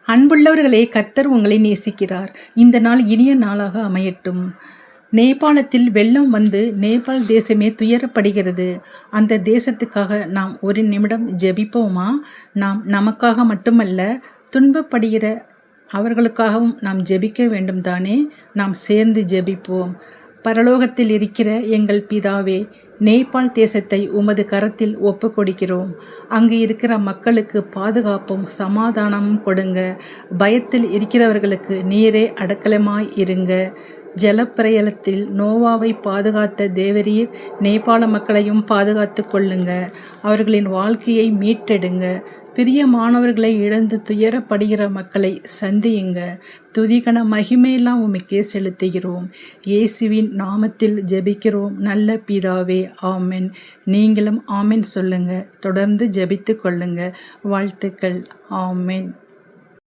அன்புள்ளவர்களே, கர்த்தர் உங்களை நேசிக்கிறார். இந்த நாள் இனிய நாளாக அமையட்டும். நேபாளத்தில் வெள்ளம் வந்து நேபாள் தேசமே துயரப்படுகிறது. அந்த தேசத்துக்காக நாம் ஒரு நிமிடம் ஜெபிப்போமா? நாம் நமக்காக மட்டுமல்ல, துன்பப்படுகிற அவர்களுக்காகவும் நாம் ஜெபிக்க வேண்டும் தானே. நாம் சேர்ந்து ஜெபிப்போம். பரலோகத்தில் இருக்கிற எங்கள் பிதாவே, நேபாள் தேசத்தை உமது கரத்தில் ஒப்பு கொடுக்கிறோம். அங்கு இருக்கிற மக்களுக்கு பாதுகாப்பும் சமாதானமும் கொடுங்க. பயத்தில் இருக்கிறவர்களுக்கு நீரே அடைக்கலமாய் இருங்க. ஜலப்பிரளயத்தில் நோவாவை பாதுகாத்த தேவரீர் நேபாள மக்களையும் பாதுகாத்து கொள்ளுங்க. அவர்களின் வாழ்க்கையை மீட்டெடுங்க. பிரியமானவர்களை இழந்து துயரப்படுகிற மக்களை சந்தியுங்க. துதிகன மகிமையெல்லாம் உமக்கே செலுத்துகிறோம். இயேசுவின் நாமத்தில் ஜெபிக்கிறோம் நல்ல பிதாவே, ஆமென். நீங்களும் ஆமென் சொல்லுங்க. தொடர்ந்து ஜெபித்து கொள்ளுங்க. வாழ்த்துக்கள். ஆமென்.